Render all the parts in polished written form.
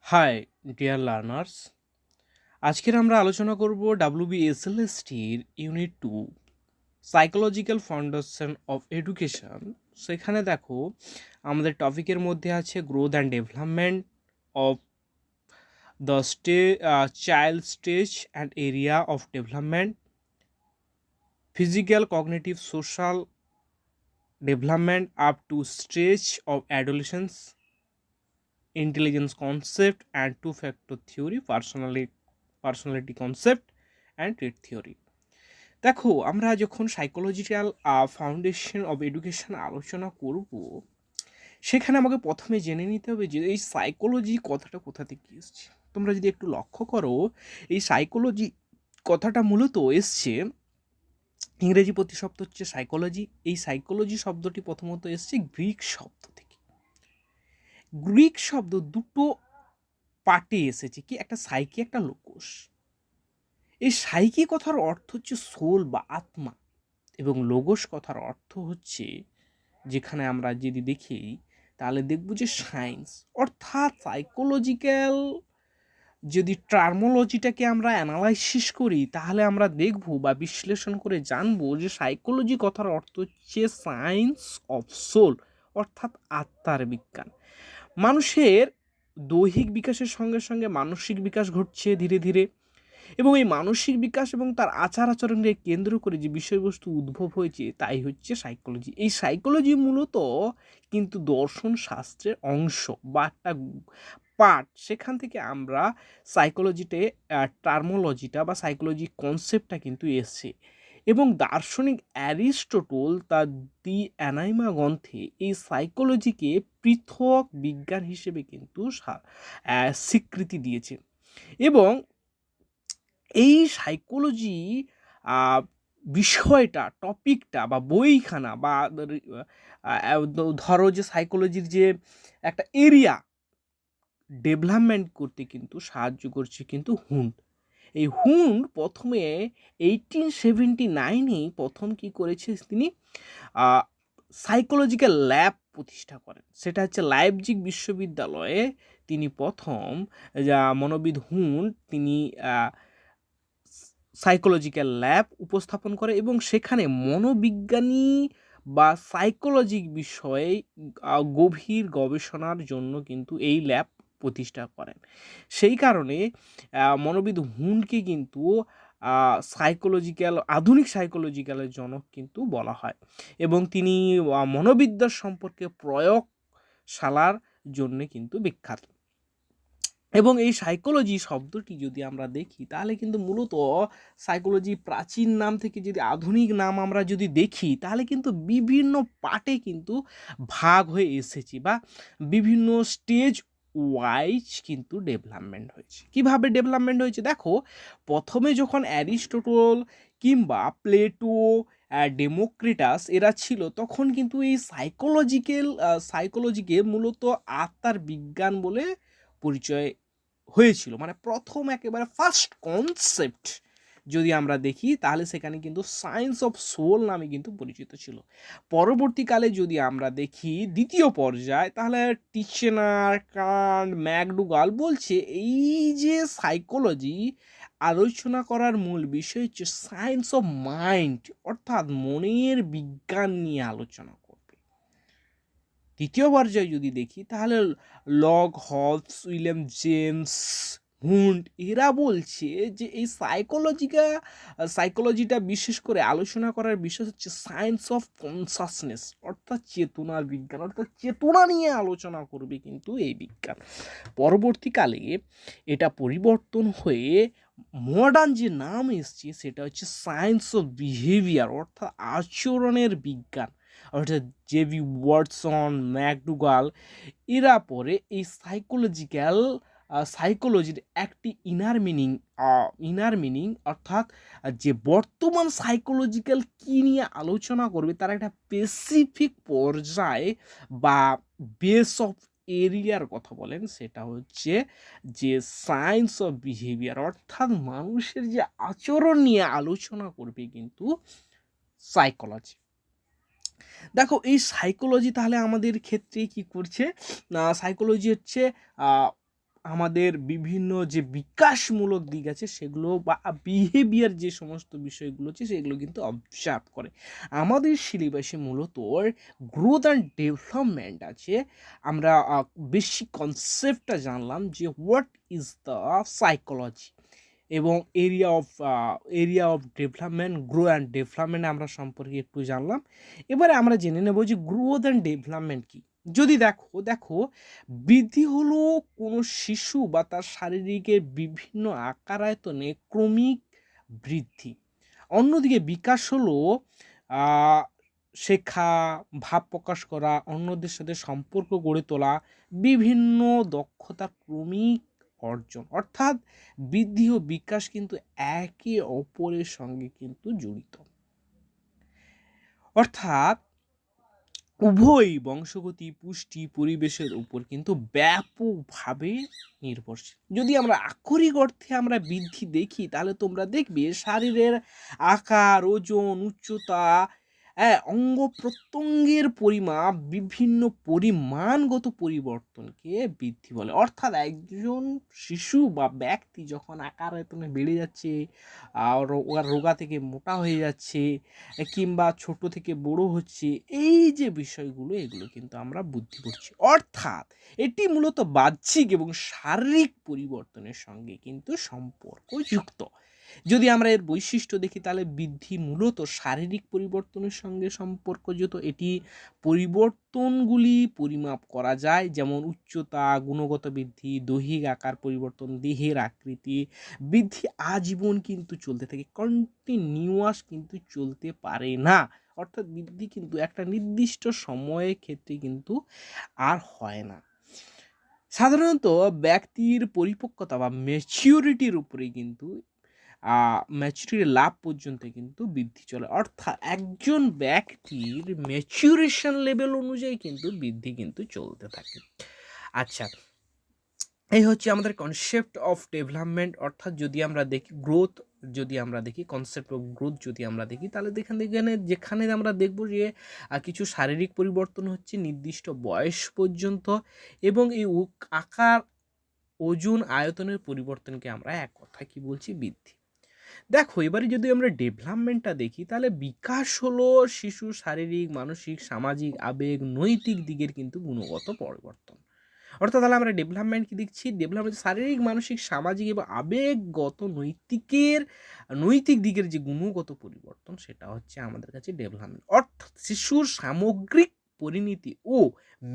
High dear learners, আজকের আমরা আলোচনা করব ডাব্লিউবিএসএলএসটির unit 2 psychological foundation of education. সেখানে দেখো আমাদের টপিকের মধ্যে আছে growth and development of the child stage and area of development, physical cognitive social development up to stage of adolescence, intelligence concept and two-factor theory, personality concept and trait theory. দেখো আমরা যখন psychological foundation of education আলোচনা করব, সেখানে আমাকে প্রথমে জেনে নিতে হবে যে এই সাইকোলজি কথাটা কোথা থেকে এসছে। তোমরা যদি একটু লক্ষ্য করো, এই সাইকোলজি কথাটা মূলত এসছে, ইংরেজি প্রতিশব্দ হচ্ছে সাইকোলজি। এই সাইকোলজি শব্দটি প্রথমত এসছে গ্রিক শব্দ থেকে। গ্রিক শব্দ দুটো পার্টে এসেছে, কি একটা সাইকি, একটা লোকোস। এই সাইকি কথার অর্থ হচ্ছে সোল বা আত্মা, এবং লোগোস কথার অর্থ হচ্ছে, যেখানে আমরা যদি দেখি তাহলে দেখব যে সায়েন্স, অর্থাৎ সাইকোলজিক্যাল যদি টার্মোলজিটাকে আমরা অ্যানালাইসিস করি তাহলে আমরা দেখব বা বিশ্লেষণ করে জানবো যে সাইকোলজি কথার অর্থ হচ্ছে সায়েন্স অফ সোল, অর্থাৎ আত্মার বিজ্ঞান। মানুষের দৈহিক বিকাশের সঙ্গে সঙ্গে মানসিক বিকাশ ঘটছে ধীরে ধীরে, এবং এই মানসিক বিকাশ এবং তার আচার আচরণকে কেন্দ্র করে যে বিষয়বস্তু উদ্ভব হয়েছে তাই হচ্ছে সাইকোলজি। এই সাইকোলজি মূলত কিন্তু দর্শন শাস্ত্রের অংশ বা একটা পার্ট। সেখান থেকে আমরা সাইকোলজিতে টার্মোলজিটা বা সাইকোলজি কনসেপ্টটা কিন্তু এসছে, এবং দার্শনিক অ্যারিস্টটল তার দি অ্যানাইমা গ্রন্থে এই সাইকোলজিকে পৃথক বিজ্ঞান হিসেবে কিন্তু স্বীকৃতি দিয়েছে। এবং এই সাইকোলজি বিষয়টা, টপিকটা বা বইখানা বা ধরো যে সাইকোলজির যে একটা এরিয়া ডেভেলপমেন্ট করতে কিন্তু সাহায্য করছে কিন্তু হুন্ড। এই হুন্ড প্রথমে 1879-এই প্রথম কি করেছে, তিনি সাইকোলজিক্যাল ল্যাব প্রতিষ্ঠা করেন। সেটা হচ্ছে লাইপজিগ বিশ্ববিদ্যালয়ে তিনি প্রথম, যা মনোবিদ হুন্ড, তিনি সাইকোলজিক্যাল ল্যাব উপস্থাপন করে, এবং সেখানে মনোবিজ্ঞানী বা সাইকোলজিক বিষয়ে গভীর গবেষণার জন্য কিন্তু এই ল্যাব প্রতিষ্ঠা করেন। সেই কারণে মনোবিদ হুন্ডকে কিন্তু আধুনিক সাইকোলজিক্যালের জনক কিন্তু বলা হয়, এবং তিনি মনোবিদ্যার সম্পর্কে প্রয়োগশালার জন্য কিন্তু বিখ্যাত। এবং এই সাইকোলজি শব্দটি যদি আমরা দেখি তাহলে কিন্তু মূলত সাইকোলজি প্রাচীন নাম থেকে যদি আধুনিক নাম আমরা যদি দেখি তাহলে কিন্তু বিভিন্ন পার্টে কিন্তু ভাগ হয়ে এসেছে, বা বিভিন্ন স্টেজ ওয়াইজ কিন্তু ডেভেলপমেন্ট হয়েছে। কিভাবে ডেভেলপমেন্ট হয়েছে দেখো, প্রথমে যখন অ্যারিস্টটল কিংবা প্লেটো, ডেমোক্রিটাস এরা ছিল, তখন কিন্তু এই সাইকোলজিকে মূলত আত্মার বিজ্ঞান বলে পরিচয় হয়েছিল। মানে প্রথম একেবারে ফার্স্ট কনসেপ্ট যদি আমরা দেখি তাহলে সেখানে কিন্তু সায়েন্স অফ সোল নামে কিন্তু পরিচিত ছিল। পরবর্তীকালে যদি আমরা দেখি দ্বিতীয় পর্যায়, তাহলে টিচেনার, কান্ট, ম্যাকডুগাল বলছে এই যে সাইকোলজি আলোচনা করার মূল বিষয় হচ্ছে সায়েন্স অফ মাইন্ড, অর্থাৎ মনের বিজ্ঞান নিয়ে আলোচনা করবে। তৃতীয় পর্যায়ে যদি দেখি তাহলে লক, হবস, উইলিয়াম জেমস, হুন্ড এরা বলছে যে এই সাইকোলজিটা বিশেষ করে আলোচনা করার বিষয় হচ্ছে সায়েন্স অফ কনসাসনেস, অর্থাৎ চেতনার বিজ্ঞান, অর্থাৎ চেতনা নিয়ে আলোচনা করবে কিন্তু এই বিজ্ঞান। পরবর্তীকালে এটা পরিবর্তন হয়ে মডার্ন যে নাম এসছে সেটা হচ্ছে সায়েন্স অফ বিহেভিয়ার, অর্থাৎ আচরণের বিজ্ঞান, অর্থাৎ জেবি ওয়াটসন, ম্যাকডুগাল এরা পরে এই সাইকোলজির একটি ইনার মিনিং অর্থাৎ যে বর্তমান সাইকোলজিক্যাল কী নিয়ে আলোচনা করবে তার একটা স্পেসিফিক পর্যায়ে বা বেস অফ এরিয়ার কথা বলেন, সেটা হচ্ছে যে সায়েন্স অফ বিহেভিয়ার, অর্থাৎ মানুষের যে আচরণ নিয়ে আলোচনা করবে কিন্তু সাইকোলজি। দেখো এই সাইকোলজি তাহলে আমাদের ক্ষেত্রে কি করছে, সাইকোলজি হচ্ছে আমাদের বিভিন্ন যে বিকাশমূলক দিক আছে সেগুলো বা বিহেভিয়ার যে সমস্ত বিষয়গুলো আছে সেগুলো কিন্তু অবজার্ভ করে। আমাদের সিলেবাসে মূলত গ্রোথ অ্যান্ড ডেভেলপমেন্ট আছে। আমরা বেশি কনসেপ্টটা জানলাম যে হোয়াট ইজ দ্য সাইকোলজি এবং area of development, grow and development আমরা সম্পর্কে একটু জানলাম। এবারে আমরা জেনে নেব যে গ্রোথ অ্যান্ড ডেভেলপমেন্ট কী। যদি দেখো বৃদ্ধি হলো কোনো শিশু বা তার শারীরিকের বিভিন্ন আকার আয়তনে ক্রমিক বৃদ্ধি। অন্যদিকে বিকাশ হলো আহ, শেখা, ভাব প্রকাশ করা, অন্যদের সাথে সম্পর্ক গড়ে তোলা, বিভিন্ন দক্ষতা ক্রমিক অর্জন। অর্থাৎ বৃদ্ধি ও বিকাশ কিন্তু একে অপরের সঙ্গে কিন্তু জড়িত। অর্থাৎ উভয়ই বংশগতি, পুষ্টি, পরিবেশের উপর কিন্তু ব্যাপকভাবে নির্ভরশীল। যদি আমরা আক্ষরিক অর্থে আমরা বৃদ্ধি দেখি তাহলে তোমরা দেখবে শারীরের আকার, ওজন, উচ্চতা, হ্যাঁ, অঙ্গ প্রত্যঙ্গের পরিমাপ, বিভিন্ন পরিমাণগত পরিবর্তনকে বৃদ্ধি বলে। অর্থাৎ একজন শিশু বা ব্যক্তি যখন আকার আয়তনে বেড়ে যাচ্ছে, আর ওর রোগা থেকে মোটা হয়ে যাচ্ছে, কিংবা ছোট থেকে বড় হচ্ছে, এই যে বিষয়গুলো এগুলো কিন্তু আমরা বুদ্ধি করছি। অর্থাৎ এটি মূলত বাহ্যিক এবং শারীরিক পরিবর্তনের সঙ্গে কিন্তু সম্পর্কযুক্ত। যদি আমরা এর বৈশিষ্ট্য দেখি তাহলে বৃদ্ধি মূলত শারীরিক পরিবর্তনের সঙ্গে সম্পর্কযুক্ত। এটি পরিবর্তনগুলি পরিমাপ করা যায়, যেমন উচ্চতা, গুণগত বৃদ্ধি, দৈহিক আকার পরিবর্তন, দেহের আকৃতি। বৃদ্ধি আজীবন কিন্তু চলতে থাকে, কন্টিনিউয়াস কিন্তু চলতে পারে না। অর্থাৎ বৃদ্ধি কিন্তু একটা নির্দিষ্ট সময়ের ক্ষেত্রে কিন্তু আর হয় না। সাধারণত ব্যক্তির পরিপক্কতা বা ম্যাচিউরিটির উপরে কিন্তু ম্যাচুরিটি লাভ পর্যন্ত কিন্তু বৃদ্ধি চলে। অর্থাৎ একজন ব্যক্তির ম্যাচুরেশন লেভেল অনুযায়ী কিন্তু বৃদ্ধি কিন্তু চলতে থাকে। আচ্ছা, এই হচ্ছে আমাদের কনসেপ্ট অফ ডেভেলপমেন্ট। অর্থাৎ যদি আমরা দেখি গ্রোথ, যদি আমরা দেখি কনসেপ্ট অফ গ্রোথ যদি আমরা দেখি তাহলে যেখানে আমরা দেখব যে কিছু শারীরিক পরিবর্তন হচ্ছে নির্দিষ্ট বয়স পর্যন্ত, এবং এই আকার, ওজন, আয়তনের পরিবর্তনকে আমরা এক কথায় কি বলছি, বৃদ্ধি। দেখো এবারে যদি আমরা ডেভেলপমেন্টটা দেখি তাহলে বিকাশ হলো শিশু শারীরিক, মানসিক, সামাজিক, আবেগ, নৈতিক দিকের কিন্তু গুণগত পরিবর্তন। অর্থাৎ তাহলে আমরা ডেভেলপমেন্ট কি দেখছি, ডেভেলপমেন্ট শারীরিক, মানসিক, সামাজিক এবং আবেগগত নৈতিক দিকের যে গুণগত পরিবর্তন সেটা হচ্ছে আমাদের কাছে ডেভেলপমেন্ট। অর্থাৎ শিশুর সামগ্রিক পরিণতি ও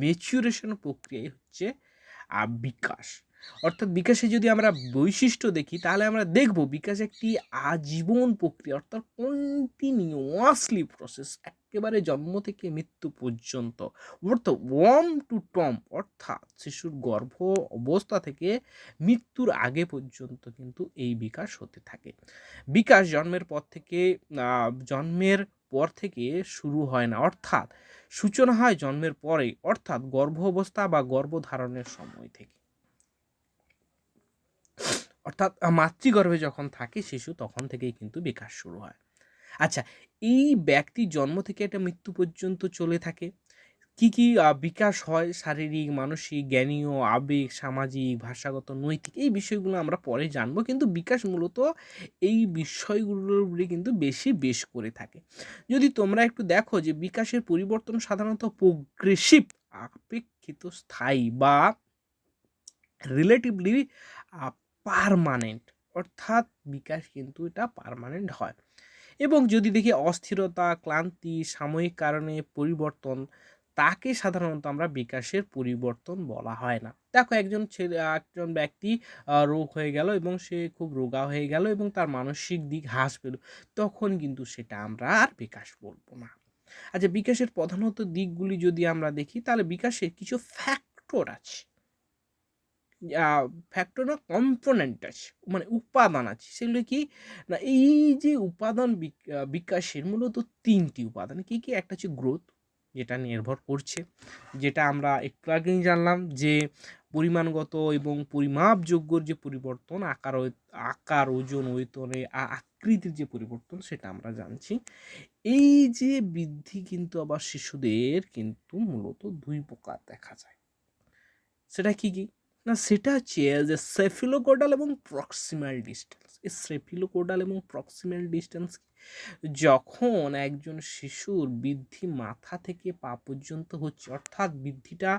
ম্যাচুরেশন প্রক্রিয়াই হচ্ছে বিকাশ। অর্থাৎ বিকাশে যদি আমরা বৈশিষ্ট্য দেখি তাহলে আমরা দেখব বিকাশ একটি আজীবন প্রক্রিয়া, অর্থাৎ কন্টিনিউয়াসলি প্রসেস, একেবারে জন্ম থেকে মৃত্যু পর্যন্ত। অর্থাৎ ওয়ার্ম টু টম, অর্থাৎ শিশুর গর্ভ অবস্থা থেকে মৃত্যুর আগে পর্যন্ত কিন্তু এই বিকাশ হতে থাকে। বিকাশ জন্মের পর থেকে শুরু হয় না, অর্থাৎ সূচনা হয় জন্মের পরে, অর্থাৎ গর্ভ অবস্থা বা গর্ভধারণের সময় থেকে। অর্থাৎ মাতৃগর্ভে যখন থাকে শিশু তখন থেকেই কিন্তু বিকাশ শুরু হয়। আচ্ছা, এই ব্যক্তি জন্ম থেকে একটা মৃত্যু পর্যন্ত চলে থাকে। কি কি বিকাশ হয়, শারীরিক, মানসিক, জ্ঞানীয়, আবেগ, সামাজিক, ভাষাগত, নৈতিক, এই বিষয়গুলো আমরা পরে জানবো। কিন্তু বিকাশ মূলত এই বিষয়গুলোর উপরে কিন্তু বেশ করে থাকে। যদি তোমরা একটু দেখো যে বিকাশের পরিবর্তন সাধারণত প্রোগ্রেসিভ, আপেক্ষিত, স্থায়ী বা রিলেটিভলি পারমানেন্ট। অর্থাৎ বিকাশ কিন্তু এটা পারমানেন্ট হয়। এবং যদি দেখি অস্থিরতা, ক্লান্তি, সাময়িক কারণে পরিবর্তন, তাকে সাধারণত আমরা বিকাশের পরিবর্তন বলা হয় না। দেখো একজন ব্যক্তি রোগ হয়ে গেল এবং সে খুব রোগা হয়ে গেল এবং তার মানসিক দিক হ্রাস পেল, তখন কিন্তু সেটা আমরা আর বিকাশ বলবো না। আচ্ছা, বিকাশের প্রধানত দিকগুলি যদি আমরা দেখি তাহলে বিকাশের কিছু ফ্যাক্টর আছে, ফ্যাক্টর না, কম্পোনেন্ট আছে, মানে উপাদান আছে। সেগুলো কি না, এই যে উপাদান বিকাশের মূলত তিনটি উপাদান। কি কি? একটা হচ্ছে গ্রোথ, যেটা নির্ভর করছে, যেটা আমরা একটু আগেই জানলাম যে পরিমাণগত এবং পরিমাপযোগ্য যে পরিবর্তন, আকার, ওজন, ওয়েতনে আকৃতির যে পরিবর্তন সেটা আমরা জানছি। এই যে বৃদ্ধি কিন্তু আবার শিশুদের কিন্তু মূলত দুই প্রকার দেখা যায়। সেটা কি কি? না সেটা হচ্ছে যে সেফিলোকোডাল এবং প্রক্সিমাল ডিস্টেন্স। এই সেফিলোকোডাল এবং প্রক্সিমাল ডিস্টেন্স যখন একজন শিশুর বৃদ্ধি মাথা থেকে পা পর্যন্ত হচ্ছে, অর্থাৎ বৃদ্ধিটা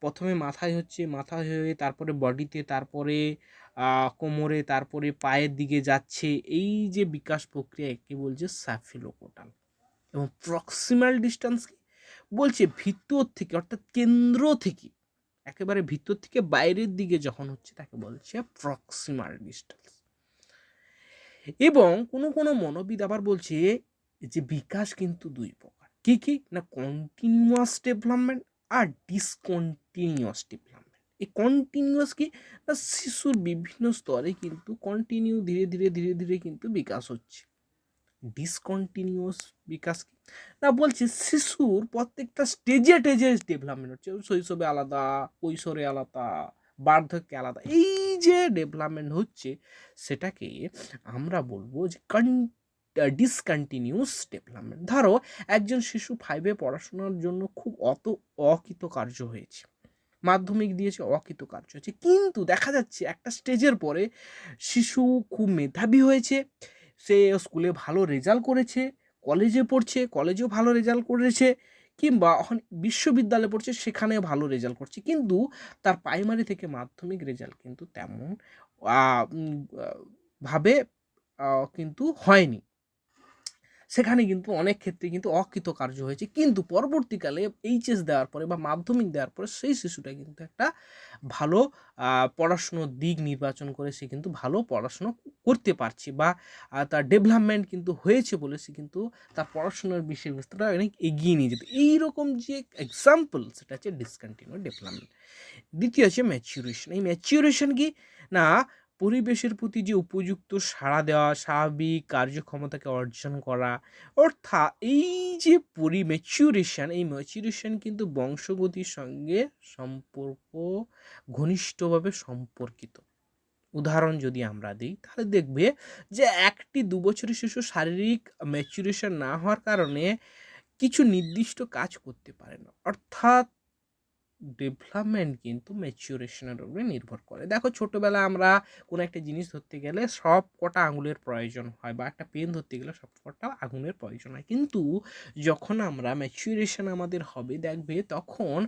প্রথমে মাথায় হচ্ছে, মাথায় হয়ে তারপরে বডিতে, তারপরে কোমরে, তারপরে পায়ের দিকে যাচ্ছে, এই যে বিকাশ প্রক্রিয়া একে বলছে স্যাফিলোকোডাল। এবং প্রক্সিমাল ডিস্টেন্স কি বলছে, ভিতর থেকে অর্থাৎ কেন্দ্র থেকে একেবারে ভিতর থেকে বাইরের দিকে যখন হচ্ছে তাকে বলছে প্রক্সিমাল ডিস্টেন্স। এবং কোনো কোনো মনোবিদ আবার বলছে যে বিকাশ কিন্তু দুই প্রকার, কি কি না কন্টিনিউয়াস ডেভেলপমেন্ট আর ডিসকন্টিনিউয়াস ডেভেলপমেন্ট। এই কন্টিনিউয়াস কি না শিশুর বিভিন্ন স্তরে কিন্তু কন্টিনিউ ধীরে ধীরে ধীরে ধীরে কিন্তু বিকাশ হচ্ছে। ডিসকন্টিনিউয়াস বিকাশ কি না বলছে শিশুর প্রত্যেকটা স্টেজে টেজে ডেভেলপমেন্ট হচ্ছে, শৈশবে আলাদা, কৈশোরে আলাদা, বার্ধক্যে আলাদা, এই যে ডেভেলপমেন্ট হচ্ছে সেটাকে আমরা বলবো যে ডিসকন্টিনিউয়াস ডেভেলপমেন্ট। ধরো একজন শিশু 5-এ পড়াশোনার জন্য খুব অকৃতকার্য হয়েছে, মাধ্যমিক দিয়েছে, অকৃতকার্য হয়েছে, কিন্তু দেখা যাচ্ছে একটা স্টেজের পরে শিশু খুব মেধাবী হয়েছে, সে স্কুলে ভালো রেজাল্ট করেছে, কলেজে পড়ছে, কলেজেও ভালো রেজাল্ট করেছে, কিংবা এখন বিশ্ববিদ্যালয়ে পড়ছে, সেখানে ভালো রেজাল্ট করছে, কিন্তু তার প্রাইমারি থেকে মাধ্যমিক রেজাল্ট কিন্তু তেমন ভাবে কিন্তু হয়নি, সেখানে কিন্তু অনেক ক্ষেত্রে কিন্তু অকৃতকার্য হয়েছে। কিন্তু পরবর্তীকালে এইচএস দেওয়ার পরে বা মাধ্যমিক দেওয়ার পরে সেই শিশুটা কিন্তু একটা ভালো পড়াশুনোর দিক নির্বাচন করে সে কিন্তু ভালো পড়াশুনো করতে পারছে, বা তার ডেভেলপমেন্ট কিন্তু হয়েছে বলে সে কিন্তু তার পড়াশোনার বিষয়বস্তুটা অনেক এগিয়ে নিয়ে যেত। এইরকম যে এক্সাম্পল সেটা হচ্ছে ডিসকন্টিনিউ ডেভেলপমেন্ট। দ্বিতীয় হচ্ছে ম্যাচিউরেশন। এই ম্যাচিউরেশন কি না পরিবেশের প্রতি যে উপযুক্ত সাড়া দেওয়া, স্বাভাবিক কার্যক্ষমতাকে অর্জন করা, অর্থাৎ এই যে ম্যাচিউরেশন, এই ম্যাচিউরেশন কিন্তু বংশগতির সঙ্গে ঘনিষ্ঠভাবে সম্পর্কিত। উদাহরণ যদি আমরা দিই তাহলে দেখবে যে 1-2 বছরের শিশু শারীরিক ম্যাচুরেশন না হওয়ার কারণে কিছু নির্দিষ্ট কাজ করতে পারে না, অর্থাৎ ডেভেলপমেন্ট কিন্তু ম্যাচুরেশনের উপরে নির্ভর করে। দেখো ছোটোবেলায় আমরা কোনো একটা জিনিস ধরতে গেলে সব কটা আঙুলের প্রয়োজন হয়, বা একটা পেন ধরতে গেলে সব কটা আঙুলের প্রয়োজন হয়, কিন্তু যখন আমরা ম্যাচুরেশন আমাদের হবে দেখবে তখন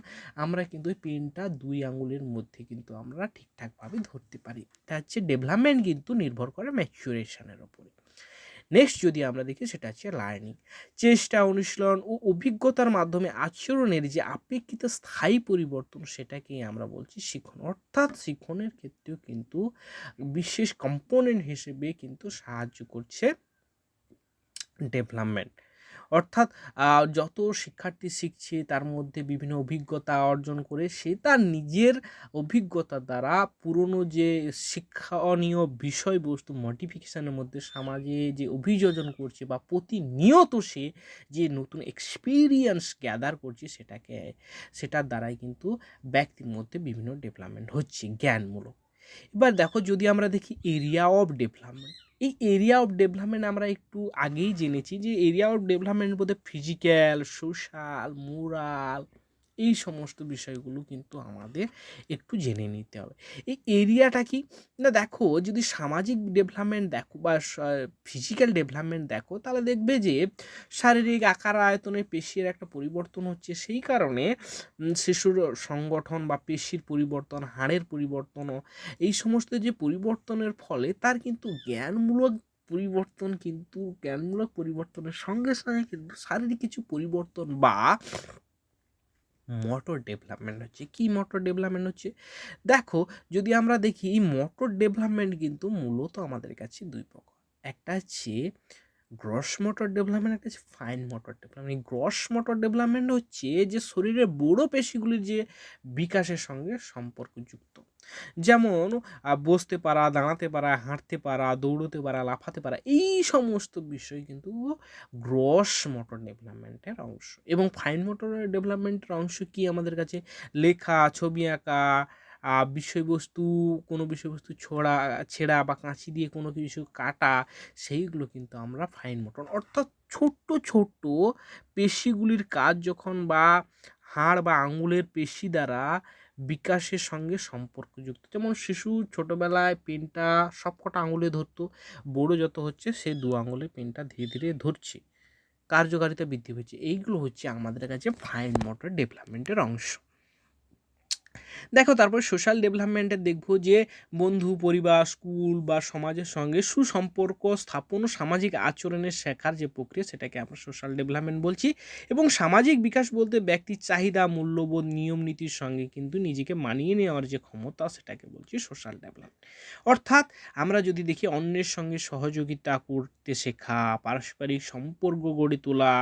আমরা কিন্তু ওই পেনটা 2 আঙুলের মধ্যে কিন্তু আমরা ঠিকঠাকভাবে ধরতে পারি। এটা হচ্ছে ডেভেলপমেন্ট কিন্তু নির্ভর করে ম্যাচুরেশনের উপরে। নেক্সট যদি আমরা দেখি সেটা হচ্ছে লার্নিং। চেষ্টা, অনুশীলন ও অভিজ্ঞতার মাধ্যমে আচরণের যে আপেক্ষিক স্থায়ী পরিবর্তন সেটাকেই আমরা বলছি শিখন। অর্থাৎ শিখনের ক্ষেত্রেও কিন্তু বিশেষ কম্পোনেন্ট হিসেবে কিন্তু সাহায্য করছে ডেভেলপমেন্ট। অর্থাৎ যত শিক্ষার্থী শিখছে তার মধ্যে বিভিন্ন অভিজ্ঞতা অর্জন করে সে তার নিজের অভিজ্ঞতা দ্বারা পুরনো যে শিক্ষণীয় বিষয়বস্তু মডিফিকেশানের মধ্যে সমাজে যে অভিযোজন করছে, বা প্রতিনিয়ত সে যে নতুন এক্সপিরিয়েন্স গ্যাদার করছে সেটার দ্বারাই কিন্তু ব্যক্তির মধ্যে বিভিন্ন ডেভেলপমেন্ট হচ্ছে জ্ঞানমূলক। এবার দেখো যদি আমরা দেখি এরিয়া অফ ডেভেলপমেন্ট, এই এরিয়া অফ ডেভেলপমেন্ট আমরা একটু আগেই জেনেছি যে এরিয়া অফ ডেভেলপমেন্ট বলতে ফিজিক্যাল, সোশ্যাল, মোরাল, এই সমস্ত বিষয়গুলো কিন্তু আমাদের একটু জেনে নিতে হবে। এই এরিয়াটা কি না দেখো যদি সামাজিক ডেভেলপমেন্ট দেখো বা ফিজিক্যাল ডেভেলপমেন্ট দেখো তাহলে দেখবে যে শারীরিক আকার আয়তনে পেশির একটা পরিবর্তন হচ্ছে, সেই কারণে শিশুর সংগঠন বা পেশির পরিবর্তন, হাড়ের পরিবর্তন, এই সমস্ত যে পরিবর্তনের ফলে তার কিন্তু জ্ঞানমূলক পরিবর্তনের সঙ্গে সঙ্গে কিন্তু শারীরিক কিছু পরিবর্তন বা মোটর ডেভেলপমেন্ট হচ্ছে। কি মোটর ডেভেলপমেন্ট হচ্ছে দেখো যদি আমরা দেখি এই মোটর ডেভেলপমেন্ট কিন্তু মূলত আমাদের কাছে দুই প্রকার, একটা হচ্ছে গ্রস মোটর ডেভেলপমেন্ট, একটা হচ্ছে fine motor development. Gross motor development হচ্ছে যে শরীরের বড় পেশিগুলির যে বিকাশের সঙ্গে সম্পর্কযুক্ত, যেমন বসতে পারা, দাঁড়াতে পারা, হাঁটতে পারা, দৌড়তে পারা, লাফাতে পারা, এই সমস্ত বিষয় কিন্তু গ্রস মোটর ডেভেলপমেন্টের অংশ। এবং ফাইন মোটর ডেভেলপমেন্টের অংশ কি আমাদের কাছে লেখা, ছবি আঁকা, বিষয়বস্তু, কোনো বিষয়বস্তু ছেঁড়া বা কাঁচি দিয়ে কোনো কিছু কাটা, সেইগুলো কিন্তু আমরা ফাইন মোটর, অর্থাৎ ছোট্ট ছোট্ট পেশিগুলির কাজ যখন বা হাড় বা আঙুলের পেশি দ্বারা বিকাশের সঙ্গে সম্পর্কযুক্ত। যেমন শিশু ছোটোবেলায় পেনটা সবকটা আঙুলে ধরতো, বড় যত হচ্ছে সে 2 আঙুলে পেনটা ধীরে ধীরে ধরছে, কার্যকারিতা বৃদ্ধি হচ্ছে। এইগুলো হচ্ছে আমাদের কাছে ফাইন মোটর ডেভেলপমেন্টের অংশ। দেখো তারপর সোশ্যাল ডেভেলপমেন্টে দেখবো যে বন্ধু, পরিবার, স্কুল বা সমাজের সঙ্গে সুসম্পর্ক স্থাপন ও সামাজিক আচরণের শেখার যে প্রক্রিয়া, সেটাকে আমরা সোশ্যাল ডেভেলপমেন্ট বলছি। এবং সামাজিক বিকাশ বলতে ব্যক্তির চাহিদা, মূল্যবোধ, নিয়ম নীতির সঙ্গে কিন্তু নিজেকে মানিয়ে নেওয়ার যে ক্ষমতা, সেটাকে বলছি সোশ্যাল ডেভেলপমেন্ট। অর্থাৎ আমরা যদি দেখি অন্যের সঙ্গে সহযোগিতা করতে শেখা, পারস্পরিক সম্পর্ক গড়ে তোলা,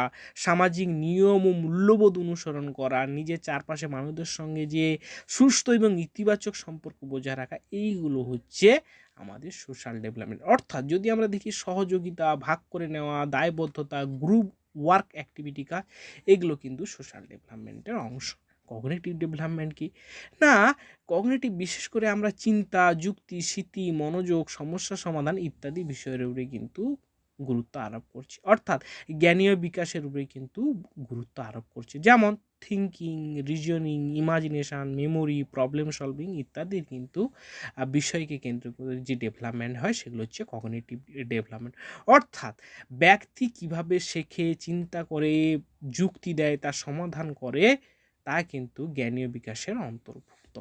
সামাজিক নিয়ম ও মূল্যবোধ অনুসরণ করা, নিজের চারপাশে মানুষদের সঙ্গে যে সুস্থ এবং ইতিবাচক সম্পর্ক বজায় রাখা, এইগুলো হচ্ছে আমাদের সোশ্যাল ডেভেলপমেন্ট। অর্থাৎ যদি আমরা দেখি সহযোগিতা, ভাগ করে নেওয়া, দায়বদ্ধতা, গ্রুপ ওয়ার্ক অ্যাক্টিভিটি কাজ, এগুলো কিন্তু সোশ্যাল ডেভেলপমেন্টের অংশ। কগনিটিভ ডেভেলপমেন্ট কি না, কগনিটিভ বিশেষ করে আমরা চিন্তা, যুক্তি, স্মৃতি, মনোযোগ, সমস্যা সমাধান ইত্যাদি বিষয়ের উপরে কিন্তু গুরুত্ব আরোপ করছি। অর্থাৎ জ্ঞানীয় বিকাশের উপরে কিন্তু গুরুত্ব আরোপ করছে। যেমন thinking, reasoning, ইমাজিনেশান, memory, problem solving ইত্যাদির কিন্তু বিষয়কে কেন্দ্র করে যে ডেভেলপমেন্ট হয়, সেগুলো হচ্ছে কগনিটিভ ডেভেলপমেন্ট। অর্থাৎ ব্যক্তি কিভাবে শেখে, চিন্তা করে, যুক্তি দেয়, তার সমাধান করে, তা কিন্তু জ্ঞানীয় বিকাশের অন্তর্ভুক্ত।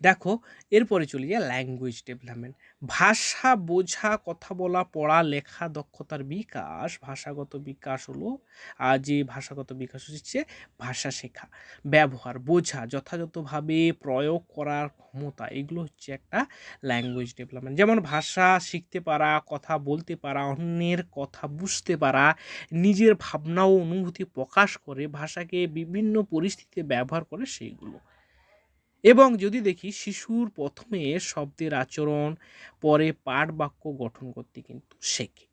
দেখো এরপরে চলে যায় ল্যাঙ্গুয়েজ ডেভেলপমেন্ট। ভাষা বোঝা, কথা বলা, পড়া, লেখা দক্ষতার বিকাশ। ভাষাগত বিকাশ হলো যে ভাষাগত বিকাশ হচ্ছে ভাষা শেখা, ব্যবহার, বোঝা, যথাযথভাবে প্রয়োগ করার ক্ষমতা, এগুলো হচ্ছে একটা ল্যাঙ্গুয়েজ ডেভেলপমেন্ট। যেমন ভাষা শিখতে পারা, কথা বলতে পারা, অন্যের কথা বুঝতে পারা, নিজের ভাবনা ও অনুভূতি প্রকাশ করে, ভাষাকে বিভিন্ন পরিস্থিতিতে ব্যবহার করে, সেইগুলো। এবং যদি দেখি শিশুর প্রথমে শব্দের আচরণ, পরে পাঠ বাক্য গঠন করতে কিন্তু শেখে।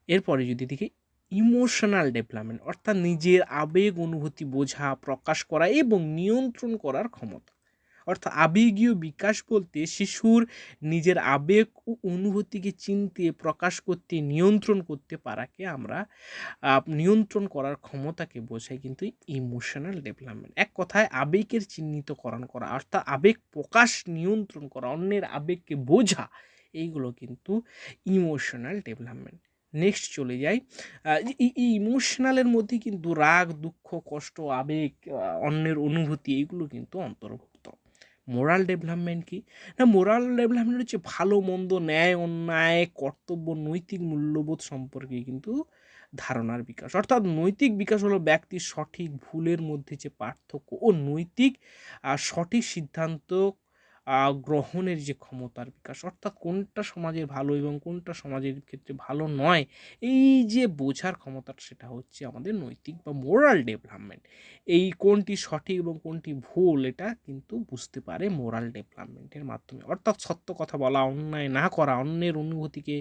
এরপরে যদি দেখি ইমোশনাল ডেভেলপমেন্ট, অর্থাৎ নিজের আবেগ অনুভূতি বোঝা, প্রকাশ করা এবং নিয়ন্ত্রণ করার ক্ষমতা। অর্থাৎ আবেগীয় বিকাশ বলতে শিশুর নিজের আবেগ ও অনুভূতিকে চিনতে, প্রকাশ করতে, নিয়ন্ত্রণ করতে পারাকে আমরা নিয়ন্ত্রণ করার ক্ষমতাকে বোঝায় কিন্তু ইমোশনাল ডেভেলপমেন্ট। এক কথায় আবেগের চিহ্নিতকরণ করা, অর্থাৎ আবেগ প্রকাশ, নিয়ন্ত্রণ করা, অন্যের আবেগকে বোঝা, এইগুলো কিন্তু ইমোশনাল ডেভেলপমেন্ট। নেক্সট চলে যাই, এই ইমোশনালের মধ্যে কিন্তু রাগ, দুঃখ, কষ্ট, আবেগ, অন্যের অনুভূতি, এইগুলো কিন্তু অন্তর্ভুক্ত। মোরাল ডেভেলপমেন্ট কি না, মোরাল ডেভেলপমেন্ট হচ্ছে ভালো মন্দ, ন্যায় অন্যায়, কর্তব্য, নৈতিক মূল্যবোধ সম্পর্কে কিন্তু ধারণার বিকাশ। অর্থাৎ নৈতিক বিকাশ হলো ব্যক্তির সঠিক ভুলের মধ্যে যে পার্থক্য ও নৈতিক সঠিক সিদ্ধান্ত গ্রহণের যে ক্ষমতার বিকাশ। অর্থাৎ কোনটা সমাজের ভালো এবং কোনটা সমাজের ক্ষেত্রে ভালো নয়, এই যে বোঝার ক্ষমতাটা, সেটা হচ্ছে আমাদের নৈতিক বা মোরাল ডেভেলপমেন্ট। এই কোনটি সঠিক এবং কোনটি ভুল, এটা কিন্তু বুঝতে পারে মোরাল ডেভেলপমেন্টের মাধ্যমে। অর্থাৎ সত্য কথা বলা, অন্যায় না করা, অন্যের অনুভূতিকে,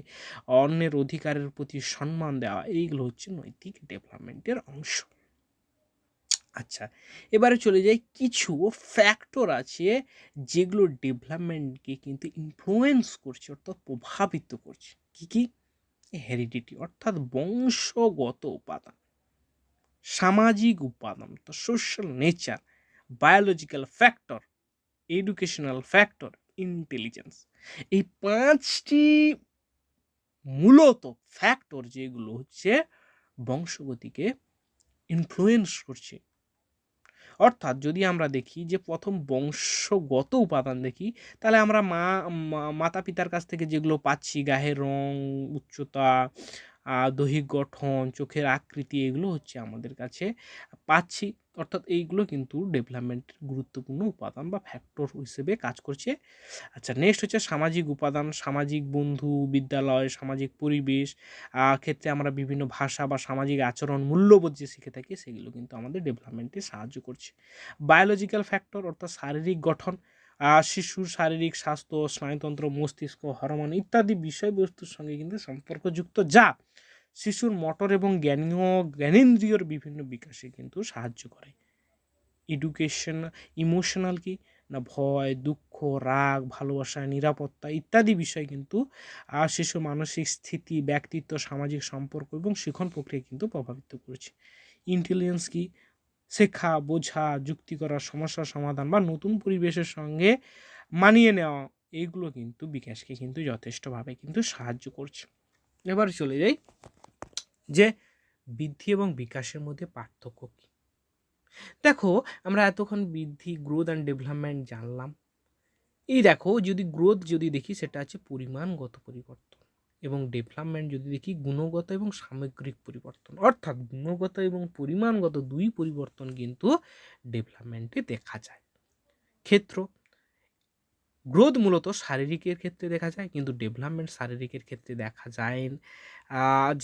অন্যের অধিকারের প্রতি সম্মান দেওয়া, এইগুলো হচ্ছে নৈতিক ডেভেলপমেন্টের অংশ। আচ্ছা, এবারে চলে যাই, কিছু ফ্যাক্টর আছে যেগুলো ডেভেলপমেন্টকে কিন্তু ইনফ্লুয়েন্স করছে, অর্থাৎ প্রভাবিত করছে। কি কি? হেরিডিটি, অর্থাৎ বংশগত উপাদান, সামাজিক উপাদান, তো social nature, biological factor, educational factor, intelligence. এই পাঁচটি মূলত ফ্যাক্টর যেগুলো হচ্ছে বংশগতিকে ইনফ্লুয়েন্স করছে। অর্থাৎ যদি আমরা দেখি যে প্রথম বংশগত উপাদান দেখি, তাহলে আমরা মাতা পিতার কাছ থেকে যেগুলো পাচ্ছি, গায়ের রং, উচ্চতা, দৈহিক গঠন, চোখের আকৃতি, এগুলো হচ্ছে আমাদের কাছে পাচ্ছি। অর্থাৎ এইগুলো কিন্তু ডেভেলপমেন্টের গুরুত্বপূর্ণ উপাদান বা ফ্যাক্টর হিসেবে কাজ করছে। আচ্ছা, নেক্সট হচ্ছে সামাজিক উপাদান, সামাজিক বন্ধু, বিদ্যালয়, সামাজিক পরিবেশ ক্ষেত্রে আমরা বিভিন্ন ভাষা বা সামাজিক আচরণ, মূল্যবোধ যে শিখে থাকি, সেগুলো কিন্তু আমাদের ডেভেলপমেন্টে সাহায্য করছে। বায়োলজিক্যাল ফ্যাক্টর, অর্থাৎ শারীরিক গঠন, শিশুর শারীরিক স্বাস্থ্য, স্নায়ুতন্ত্র, মস্তিষ্ক, হরমোন ইত্যাদি বিষয়বস্তুর সঙ্গে কিন্তু সম্পর্কযুক্ত, যা শিশুর মোটর এবং জ্ঞানেন্দ্রিয়র বিভিন্ন বিকাশে কিন্তু সাহায্য করে। এডুকেশন, ইমোশনাল কি না, ভয়, দুঃখ, রাগ, ভালোবাসা, নিরাপত্তা ইত্যাদি বিষয় কিন্তু শিশুর মানসিক স্থিতি, ব্যক্তিত্ব, সামাজিক সম্পর্ক এবং শিখন প্রক্রিয়া কিন্তু প্রভাবিত করেছে। ইন্টেলিজেন্স কি, শেখা, বোঝা, যুক্তি করা, সমস্যার সমাধান বা নতুন পরিবেশের সঙ্গে মানিয়ে নেওয়া, এইগুলো কিন্তু বিকাশকে কিন্তু যথেষ্টভাবে কিন্তু সাহায্য করছে। এবার চলে যাই যে বৃদ্ধি এবং বিকাশের মধ্যে পার্থক্য কী। দেখো, আমরা এতক্ষণ বৃদ্ধি, গ্রোথ অ্যান্ড ডেভেলপমেন্ট জানলাম। এই দেখো, যদি গ্রোথ যদি দেখি সেটা আছে পরিমাণগত পরিবর্তন, এবং ডেভেলপমেন্ট যদি দেখি গুণগত এবং সামগ্রিক পরিবর্তন। অর্থাৎ গুণগত এবং পরিমাণগত দুই পরিবর্তন কিন্তু ডেভেলপমেন্টে দেখা যায়। ক্ষেত্র, গ্রোথ মূলত শারীরিকের ক্ষেত্রে দেখা যায়, কিন্তু ডেভেলপমেন্ট শারীরিকের ক্ষেত্রে দেখা যায়,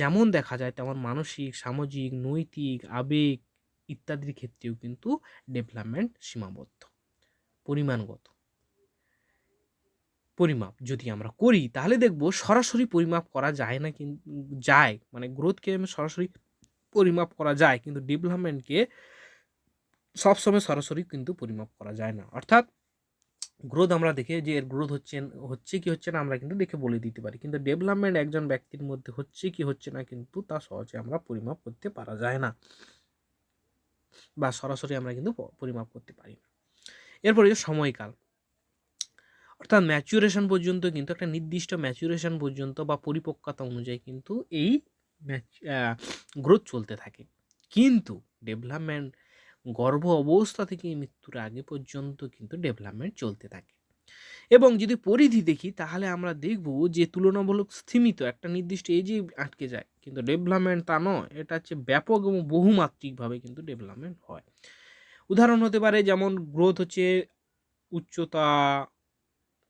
যেমন দেখা যায় তেমন মানসিক, সামাজিক, নৈতিক, আবেগ ইত্যাদির ক্ষেত্রেও কিন্তু ডেভেলপমেন্ট সীমাবদ্ধ। পরিমাণগত পরিমাপ যদি আমরা করি তাহলে দেখব সরাসরি পরিমাপ করা যায় না, কিন্তু যায়, মানে গ্রোথকে সরাসরি পরিমাপ করা যায়, কিন্তু ডেভেলপমেন্টকে সবসময় সরাসরি কিন্তু পরিমাপ করা যায় না। অর্থাৎ গ্রোথ আমরা দেখে যে এর গ্রোথ হচ্ছে কি হচ্ছে না আমরা কিন্তু দেখে বলে দিতে পারি, কিন্তু ডেভেলপমেন্ট একজন ব্যক্তির মধ্যে হচ্ছে কি হচ্ছে না কিন্তু তা সহজে আমরা পরিমাপ করতে পারা যায় না, বা সরাসরি আমরা কিন্তু পরিমাপ করতে পারি না। এরপরে যে সময়কাল, অর্থাৎ ম্যাচুরেশন পর্যন্ত কিন্তু একটা নির্দিষ্ট ম্যাচুরেশন পর্যন্ত বা পরিপক্কতা অনুযায়ী কিন্তু এই গ্রোথ চলতে থাকে, কিন্তু ডেভেলপমেন্ট গর্ভ অবস্থা থেকে মৃত্যুর আগে পর্যন্ত কিন্তু ডেভেলপমেন্ট চলতে থাকে। এবং যদি পরিধি দেখি তাহলে আমরা দেখব যে তুলনামূলক স্থিমিত একটা নির্দিষ্ট এজে আটকে যায়, কিন্তু ডেভেলপমেন্ট তা নয়, এটা হচ্ছে ব্যাপক এবং বহুমাত্রিকভাবে কিন্তু ডেভেলপমেন্ট হয়। উদাহরণ হতে পারে যেমন গ্রোথ হচ্ছে উচ্চতা,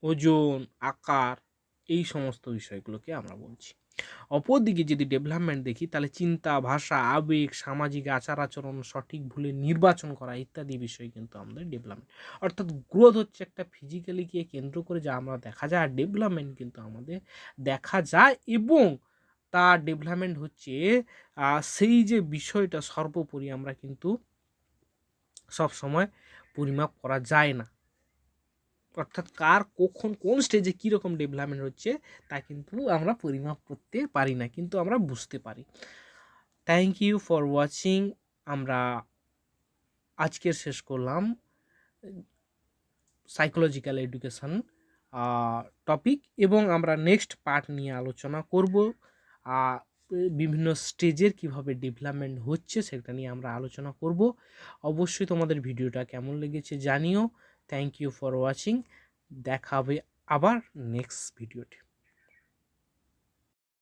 ওজন, আকার, এই সমস্ত বিষয়গুলোকে আমরা বলছি। অপরদিকে যদি ডেভেলপমেন্ট দেখি তাহলে চিন্তা, ভাষা, আবেগ, সামাজিক আচার আচরণ, সঠিক ভুলে নির্বাচন করা ইত্যাদি বিষয় কিন্তু আমাদের ডেভেলপমেন্ট। অর্থাৎ গ্রোথ হচ্ছে একটা ফিজিক্যালিকে কেন্দ্র করে যা আমরা দেখা যায়, আর ডেভেলপমেন্ট কিন্তু আমাদের দেখা যায়, এবং তার ডেভেলপমেন্ট হচ্ছে সেই যে বিষয়টা সর্বোপরি আমরা কিন্তু সব সময় পরিমাপ করা যায় না। অর্থাৎ কার কখন কোন স্টেজে কীরকম ডেভেলপমেন্ট হচ্ছে তা কিন্তু আমরা পরিমাপ করতে পারি না, কিন্তু আমরা বুঝতে পারি। Thank you for watching. আমরা আজকের শেষ করলাম সাইকোলজিক্যাল এডুকেশন টপিক, এবং আমরা নেক্সট পার্ট নিয়ে আলোচনা করব। বিভিন্ন স্টেজের কিভাবে ডেভেলপমেন্ট হচ্ছে সেটা নিয়ে আমরা আলোচনা করব। অবশ্যই তোমাদের ভিডিওটা কেমন লেগেছে জানিও। Thank you for watching. দেখা হবে আবার নেক্সট ভিডিওতে।